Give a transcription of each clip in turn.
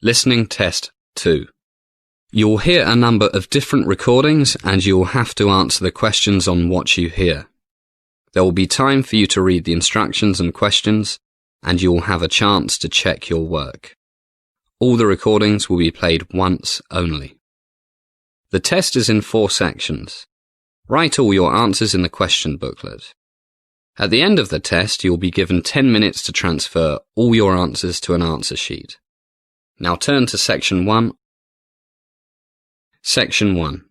Listening Test 2. You'll hear a number of different recordings and you'll have to answer the questions on what you hear. There will be time for you to read the instructions and questions, and you'll have a chance to check your work. All the recordings will be played once only. The test is in 4 sections. Write all your answers in the question booklet. At the end of the test, you'll be given 10 minutes to transfer all your answers to an answer sheet. Now turn to Section 1. Section 1.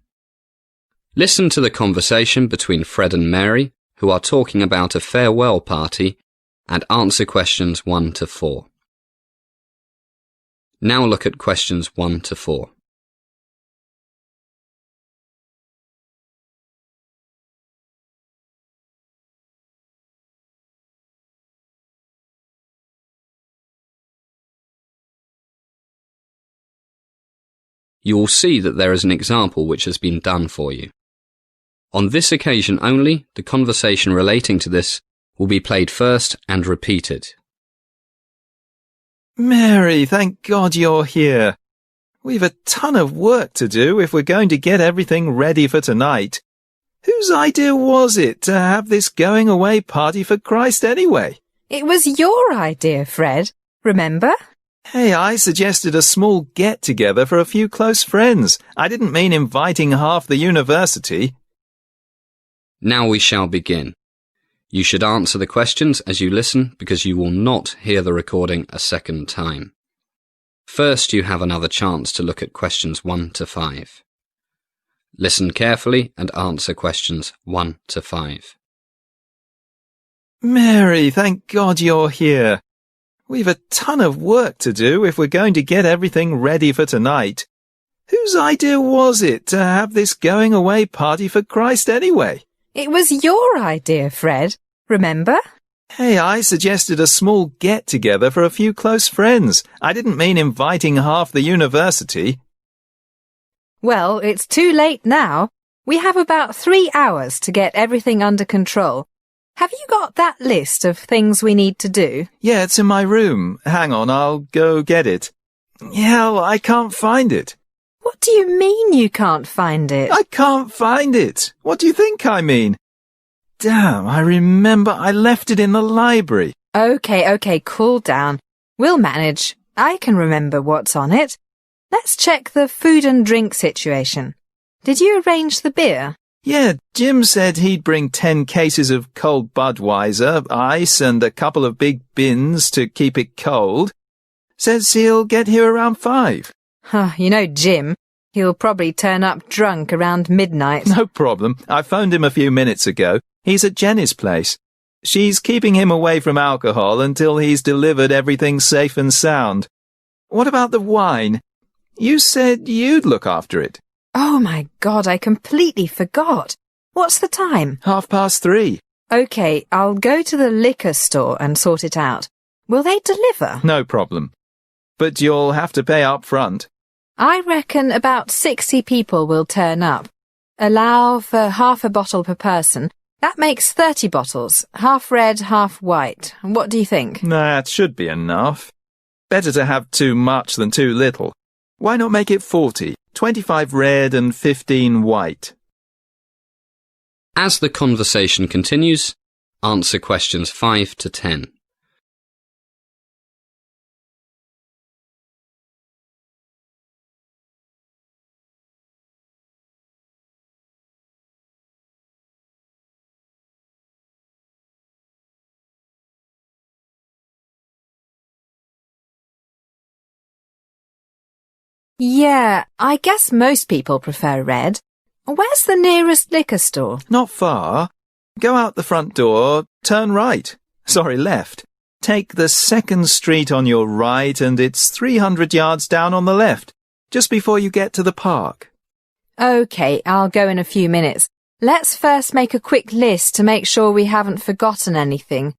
Listen to the conversation between Fred and Mary, who are talking about a farewell party, and answer questions 1 to 4. Now look at questions 1 to 4. You will see that there is an example which has been done for you. On this occasion only, the conversation relating to this will be played first and repeated. Mary, thank God you're here. We've a ton of work to do if we're going to get everything ready for tonight. Whose idea was it to have this going away party for Christ anyway? It was your idea, Fred. Remember? Hey, I suggested a small get-together for a few close friends. I didn't mean inviting half the university. Now we shall begin. You should answer the questions as you listen because you will not hear the recording a second time. First, you have another chance to look at questions 1 to 5. Listen carefully and answer questions 1 to 5. Mary, thank God you're here. We've a ton of work to do if we're going to get everything ready for tonight. Whose idea was it to have this going away party for Christ anyway? It was your idea, Fred. Remember? Hey, I suggested a small get-together for a few close friends. I didn't mean inviting half the university. Well, it's too late now. We have about 3 hours to get everything under control. Have you got that list of things we need to do? Yeah, it's in my room. Hang on, I'll go get it. Hell, I can't find it. What do you mean you can't find it? I can't find it. What do you think I mean? Damn, I remember I left it in the library. Okay, cool down. We'll manage. I can remember what's on it. Let's check the food and drink situation. Did you arrange the beer? Yeah, Jim said he'd bring 10 cases of cold Budweiser, ice, and a couple of big bins to keep it cold. Says he'll get here around 5. You know Jim. He'll probably turn up drunk around midnight. No problem. I phoned him a few minutes ago. He's at Jenny's place. She's keeping him away from alcohol until he's delivered everything safe and sound. What about the wine? You said you'd look after it. Oh my God, I completely forgot. What's the time? 3:30. Okay, I'll go to the liquor store and sort it out. Will they deliver? No problem. But you'll have to pay up front. I reckon about 60 people will turn up. Allow for half a bottle per person. That makes 30 bottles, half red, half white. What do you think? That should be enough. Better to have too much than too little. Why not make it 40? 25 red and 15 white. As the conversation continues, answer questions 5 to 10. Yeah, I guess most people prefer red. Where's the nearest liquor store? Not far. Go out the front door, turn right. Sorry, left. Take the second street on your right and it's 300 yards down on the left, just before you get to the park. Okay, I'll go in a few minutes. Let's first make a quick list to make sure we haven't forgotten anything.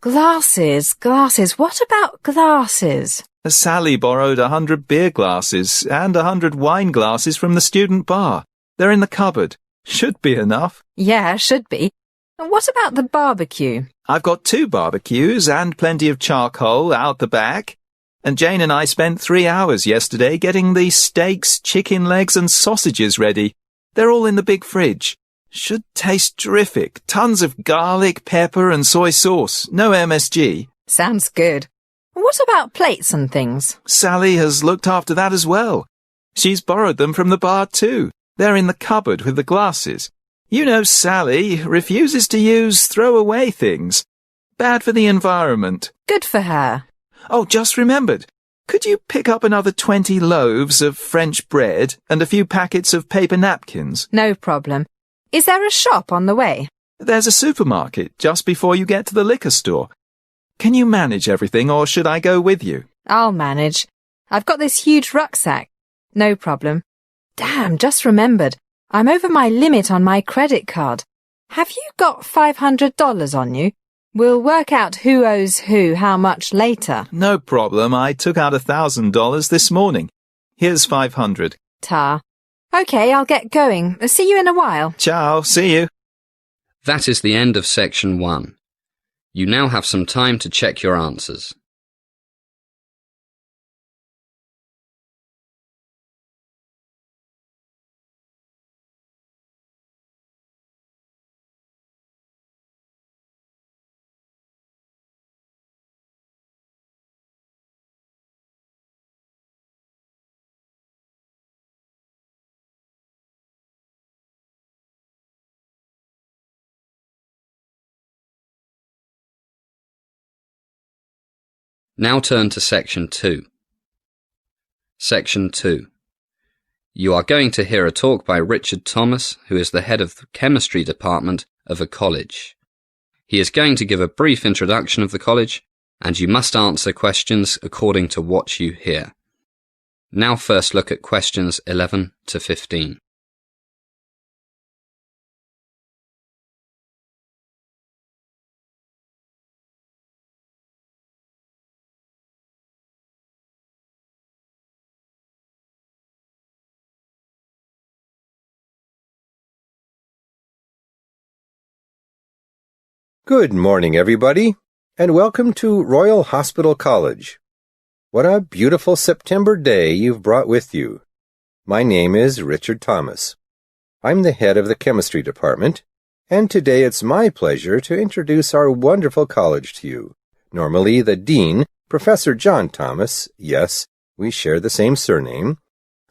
Glasses. What about glasses? Sally borrowed 100 beer glasses and 100 wine glasses from the student bar. They're in the cupboard. Should be enough. Yeah, should be. What about the barbecue? I've got 2 barbecues and plenty of charcoal out the back. And Jane and I spent 3 hours yesterday getting the steaks, chicken legs and sausages ready. They're all in the big fridge. Should taste terrific. Tons of garlic, pepper and soy sauce. No MSG. Sounds good. What about plates and things? Sally has looked after that as well. She's borrowed them from the bar too. They're in the cupboard with the glasses. You know Sally refuses to use throwaway things. Bad for the environment. Good for her. Oh, just remembered. Could you pick up another 20 loaves of French bread and a few packets of paper napkins? No problem. Is there a shop on the way? There's a supermarket just before you get to the liquor store. Can you manage everything or should I go with you? I'll manage. I've got this huge rucksack. No problem. Damn, just remembered. I'm over my limit on my credit card. Have you got $500 on you? We'll work out who owes who how much later. No problem. I took out $1,000 this morning. Here's 500. Ta. OK, I'll get going. See you in a while. Ciao. See you. That is the end of section 1. You now have some time to check your answers. Now turn to section 2. Section 2. You are going to hear a talk by Richard Thomas, who is the head of the chemistry department of a college. He is going to give a brief introduction of the college, and you must answer questions according to what you hear. Now first look at questions 11 to 15. Good morning, everybody, and welcome to Royal Hospital College. What a beautiful September day you've brought with you. My name is Richard Thomas. I'm the head of the chemistry department, and today it's my pleasure to introduce our wonderful college to you. Normally, the dean, Professor John Thomas, yes, we share the same surname,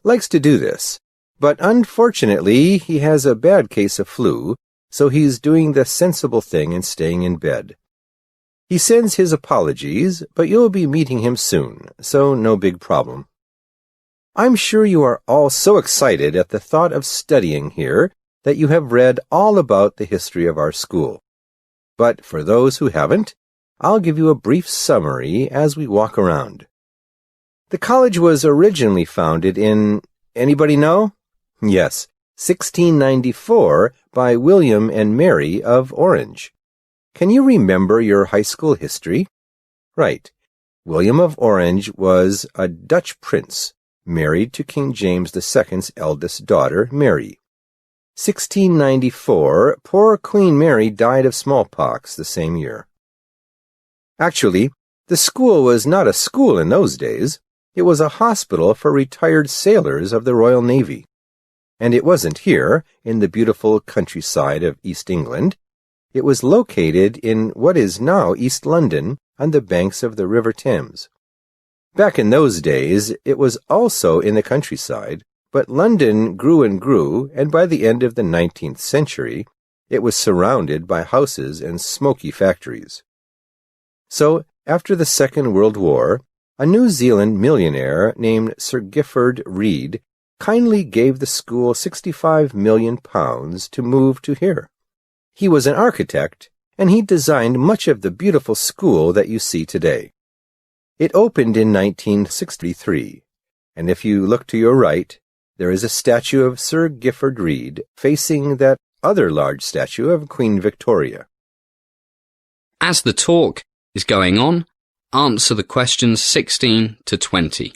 likes to do this, but unfortunately, he has a bad case of flu, so he's doing the sensible thing and staying in bed. He sends his apologies, but you'll be meeting him soon, so no big problem. I'm sure you are all so excited at the thought of studying here that you have read all about the history of our school. But for those who haven't, I'll give you a brief summary as we walk around. The college was originally founded in, anybody know? Yes, 1694 by William and Mary of Orange. Can you remember your high school history? Right. William of Orange was a Dutch prince, married to King James II's eldest daughter, Mary. 1694, poor Queen Mary died of smallpox the same year. Actually, the school was not a school in those days. It was a hospital for retired sailors of the Royal Navy. And it wasn't here, in the beautiful countryside of East England. It was located in what is now East London, on the banks of the River Thames. Back in those days, it was also in the countryside, but London grew and grew, and by the end of the 19th century, it was surrounded by houses and smoky factories. So, after the Second World War, a New Zealand millionaire named Sir Gifford Reed kindly gave the school £65 million to move to here. He was an architect, and he designed much of the beautiful school that you see today. It opened in 1963, and if you look to your right, there is a statue of Sir Gifford Reed facing that other large statue of Queen Victoria. As the talk is going on, answer the questions 16 to 20.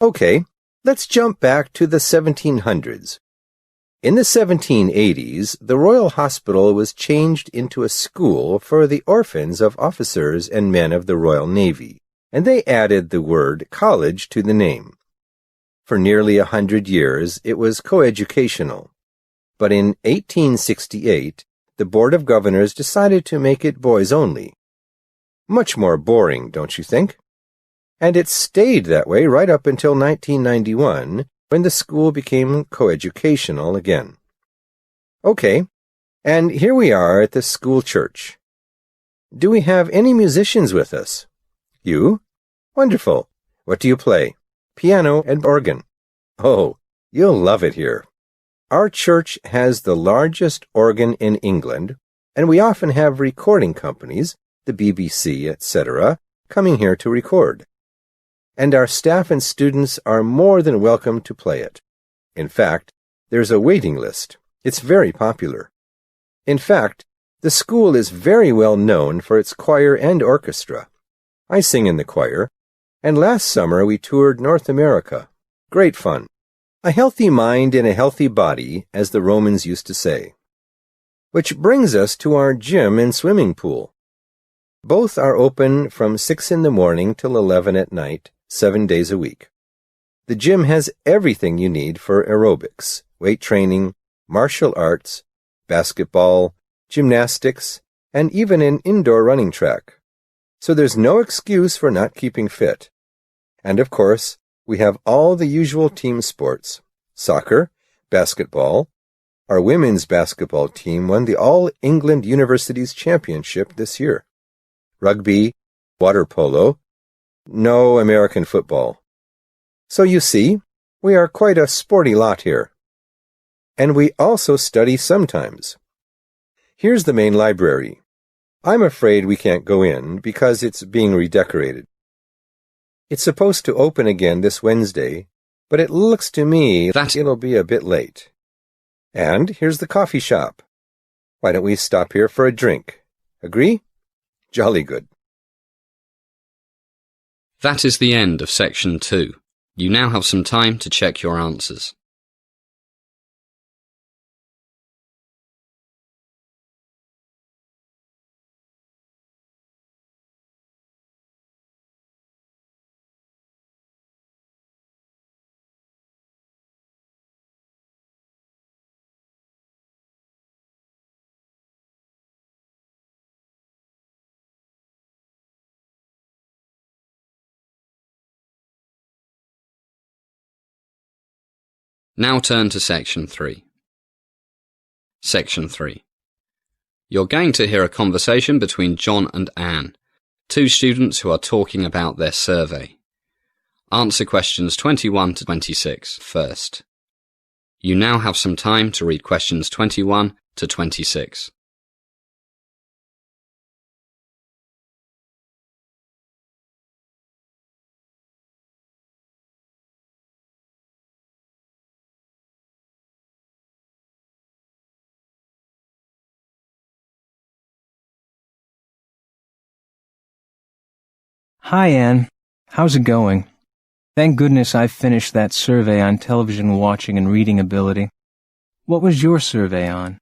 Okay, let's jump back to the 1700s. In the 1780s, the Royal Hospital was changed into a school for the orphans of officers and men of the Royal Navy, and they added the word college to the name. For nearly 100 years, it was coeducational. But in 1868, the Board of Governors decided to make it boys only. Much more boring, don't you think? And it stayed that way right up until 1991, when the school became coeducational again. Okay, and here we are at the school church. Do we have any musicians with us? You? Wonderful. What do you play? Piano and organ. Oh, you'll love it here. Our church has the largest organ in England, and we often have recording companies, the BBC, etc., coming here to record. And our staff and students are more than welcome to play it. In fact, there's a waiting list. It's very popular. In fact, the school is very well known for its choir and orchestra. I sing in the choir, and last summer we toured North America. Great fun. A healthy mind in a healthy body, as the Romans used to say. Which brings us to our gym and swimming pool. Both are open from 6 in the morning till 11 at night, 7 days a week. The gym has everything you need for aerobics, weight training, martial arts, basketball, gymnastics, and even an indoor running track. So there's no excuse for not keeping fit. And of course, we have all the usual team sports: soccer, basketball. Our women's basketball team won the All England Universities Championship this year. Rugby, water polo, no American football. So you see, we are quite a sporty lot here. And we also study sometimes. Here's the main library. I'm afraid we can't go in because it's being redecorated. It's supposed to open again this Wednesday, but it looks to me that it'll be a bit late. And here's the coffee shop. Why don't we stop here for a drink? Agree? Jolly good. That is the end of section 2. You now have some time to check your answers. Now turn to section 3. Section 3. You're going to hear a conversation between John and Anne, two students who are talking about their survey. Answer questions 21 to 26 first. You now have some time to read questions 21 to 26. Hi, Anne. How's it going? Thank goodness I finished that survey on television watching and reading ability. What was your survey on?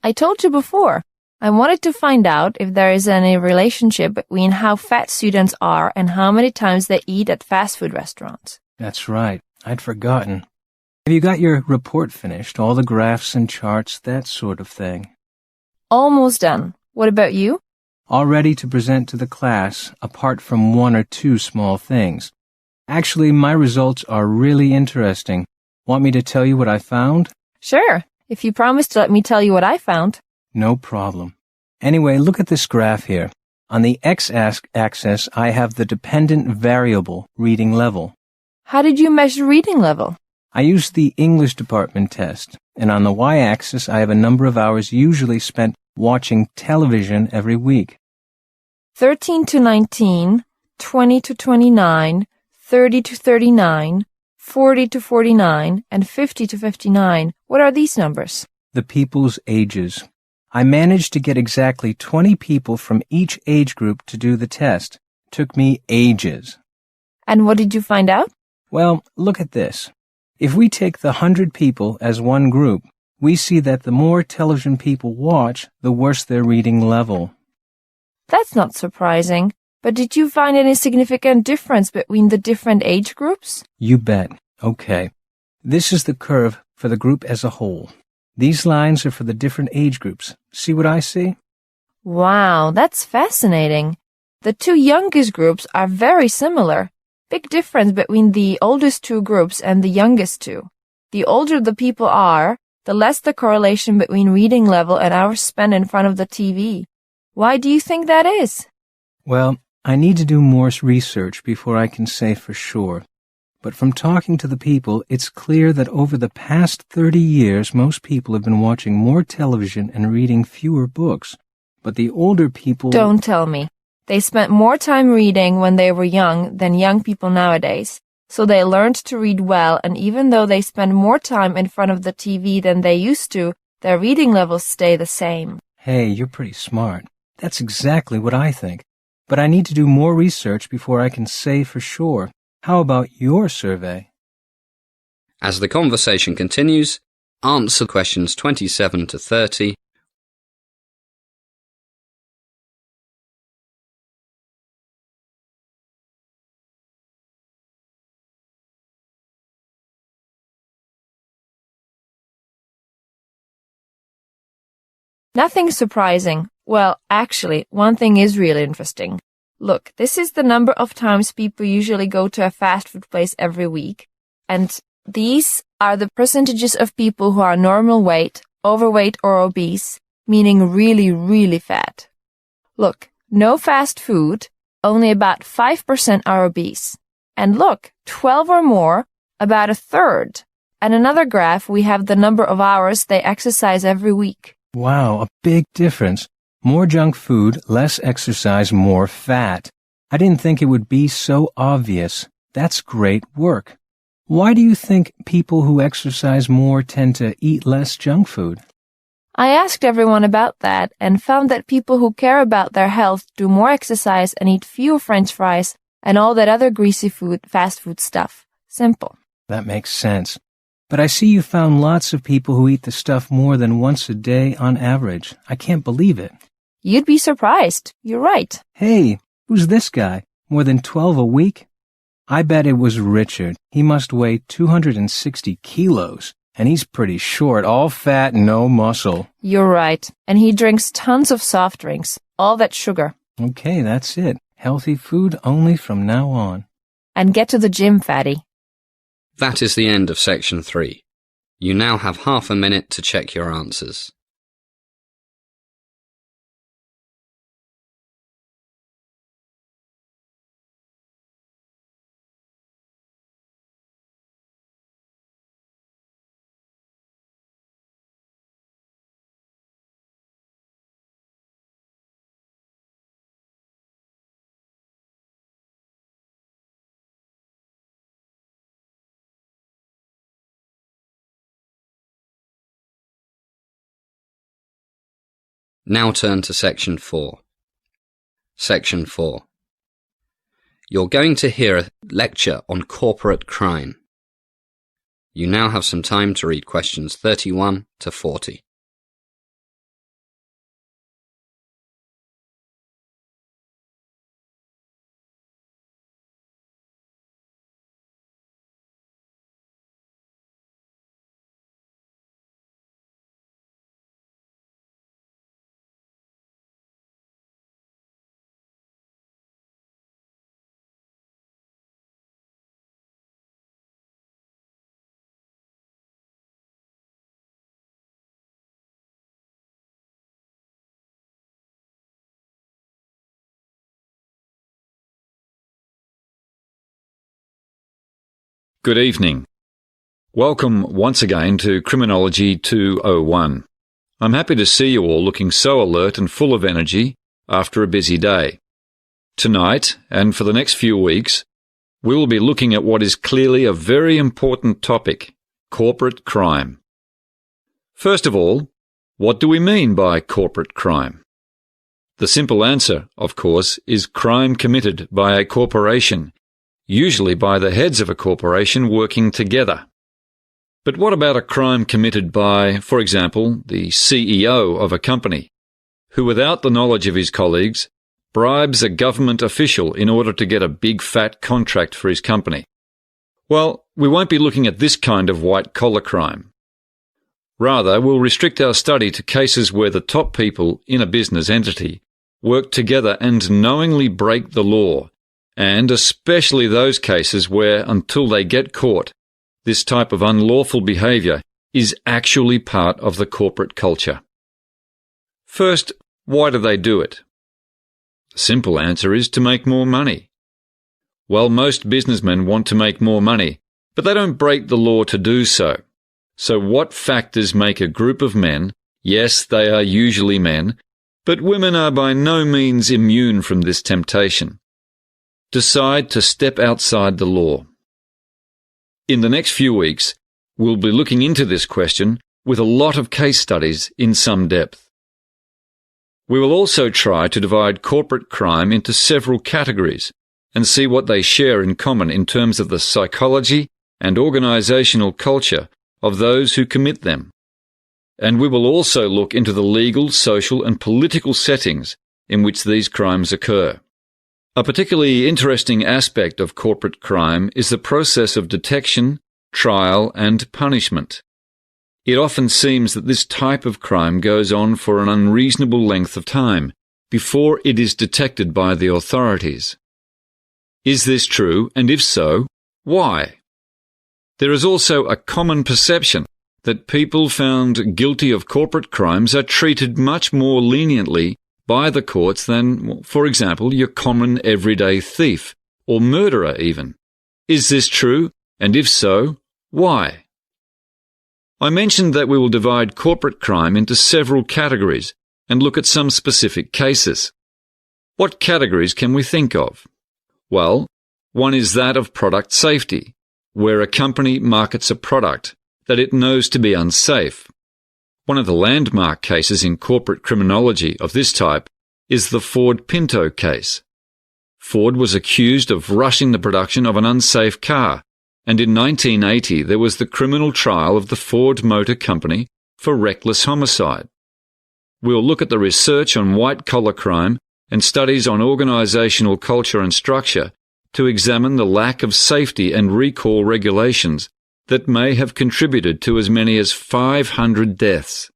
I told you before, I wanted to find out if there is any relationship between how fat students are and how many times they eat at fast food restaurants. That's right. I'd forgotten. Have you got your report finished? All the graphs and charts, that sort of thing? Almost done. What about you? All ready to present to the class, apart from 1 or 2 small things. Actually, my results are really interesting. Want me to tell you what I found? Sure, if you promise to let me tell you what I found. No problem. Anyway, look at this graph here. On the x-axis, I have the dependent variable reading level. How did you measure reading level? I used the English department test, and on the y-axis, I have a number of hours usually spent watching television every week. 13 to 19, 20 to 29, 30 to 39, 40 to 49, and 50 to 59. What are these numbers? The people's ages. I managed to get exactly 20 people from each age group to do the test. Took me ages. And what did you find out? Well, look at this. If we take the 100 people as one group, we see that the more television people watch, the worse their reading level. That's not surprising. But did you find any significant difference between the different age groups? You bet. Okay. This is the curve for the group as a whole. These lines are for the different age groups. See what I see? Wow, that's fascinating. The two youngest groups are very similar. Big difference between the oldest two groups and the youngest two. The older the people are, the less the correlation between reading level and hours spent in front of the TV. Why do you think that is? Well, I need to do more research before I can say for sure. But from talking to the people, it's clear that over the past 30 years, most people have been watching more television and reading fewer books. But the older people... Don't tell me. They spent more time reading when they were young than young people nowadays. So they learned to read well, and even though they spend more time in front of the TV than they used to, their reading levels stay the same. Hey, you're pretty smart. That's exactly what I think. But I need to do more research before I can say for sure. How about your survey? As the conversation continues, answer questions 27 to 30. Nothing surprising. Well, actually, one thing is really interesting. Look, this is the number of times people usually go to a fast food place every week. And these are the percentages of people who are normal weight, overweight or obese, meaning really, really fat. Look, no fast food, only about 5% are obese. And look, 12 or more, about a third. And another graph, we have the number of hours they exercise every week. Wow, a big difference. More junk food, less exercise, more fat. I didn't think it would be so obvious. That's great work. Why do you think people who exercise more tend to eat less junk food? I asked everyone about that and found that people who care about their health do more exercise and eat fewer French fries and all that other greasy food, fast food stuff. Simple. That makes sense. But I see you found lots of people who eat the stuff more than once a day on average. I can't believe it. You'd be surprised. You're right. Hey, who's this guy? More than 12 a week? I bet it was Richard. He must weigh 260 kilos. And he's pretty short, all fat, no muscle. You're right. And he drinks tons of soft drinks. All that sugar. Okay, that's it. Healthy food only from now on. And get to the gym, fatty. That is the end of section 3. You now have half a minute to check your answers. Now turn to section 4. Section 4. You're going to hear a lecture on corporate crime. You now have some time to read questions 31 to 40. Good evening. Welcome once again to Criminology 201. I'm happy to see you all looking so alert and full of energy after a busy day. Tonight, and for the next few weeks, we will be looking at what is clearly a very important topic, corporate crime. First of all, what do we mean by corporate crime? The simple answer, of course, is crime committed by a corporation, usually by the heads of a corporation working together. But what about a crime committed by, for example, the CEO of a company, who without the knowledge of his colleagues bribes a government official in order to get a big fat contract for his company? Well, we won't be looking at this kind of white-collar crime. Rather, we'll restrict our study to cases where the top people in a business entity work together and knowingly break the law, and especially those cases where, until they get caught, this type of unlawful behaviour is actually part of the corporate culture. First, why do they do it? The simple answer is to make more money. Well, most businessmen want to make more money, but they don't break the law to do so. So what factors make a group of men, yes, they are usually men, but women are by no means immune from this temptation, decide to step outside the law? In the next few weeks, we'll be looking into this question with a lot of case studies in some depth. We will also try to divide corporate crime into several categories and see what they share in common in terms of the psychology and organisational culture of those who commit them. And we will also look into the legal, social and political settings in which these crimes occur. A particularly interesting aspect of corporate crime is the process of detection, trial and punishment. It often seems that this type of crime goes on for an unreasonable length of time before it is detected by the authorities. Is this true, and if so, why? There is also a common perception that people found guilty of corporate crimes are treated much more leniently by the courts than, for example, your common everyday thief or murderer even. Is this true? And if so, why? I mentioned that we will divide corporate crime into several categories and look at some specific cases. What categories can we think of? Well, one is that of product safety, where a company markets a product that it knows to be unsafe. One of the landmark cases in corporate criminology of this type is the Ford Pinto case. Ford was accused of rushing the production of an unsafe car, and in 1980 there was the criminal trial of the Ford Motor Company for reckless homicide. We'll look at the research on white-collar crime and studies on organisational culture and structure to examine the lack of safety and recall regulations that may have contributed to as many as 500 deaths.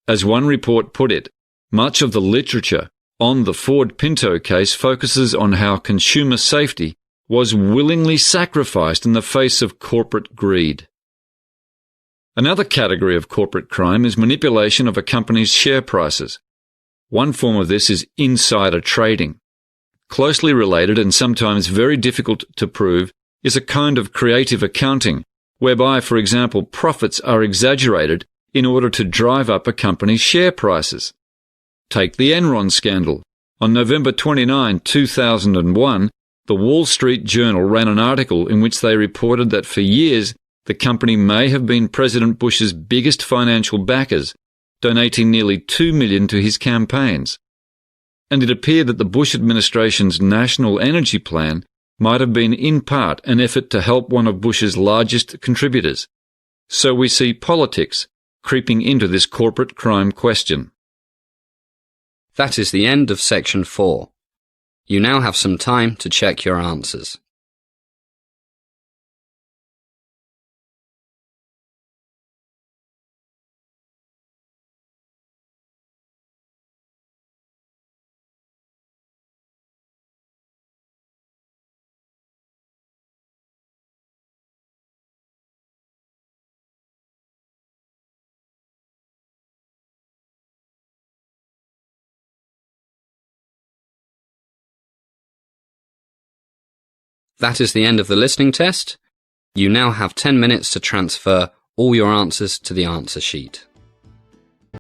As one report put it, much of the literature on the Ford Pinto case focuses on how consumer safety was willingly sacrificed in the face of corporate greed. Another category of corporate crime is manipulation of a company's share prices. One form of this is insider trading. Closely related and sometimes very difficult to prove is a kind of creative accounting, whereby, for example, profits are exaggerated in order to drive up a company's share prices. Take the Enron scandal. On November 29, 2001, the Wall Street Journal ran an article in which they reported that for years the company may have been President Bush's biggest financial backers, donating nearly $2 million to his campaigns. And it appeared that the Bush administration's national energy plan might have been in part an effort to help one of Bush's largest contributors. So we see politics creeping into this corporate crime question. That is the end of section 4. You now have some time to check your answers. That is the end of the listening test. You now have 10 minutes to transfer all your answers to the answer sheet.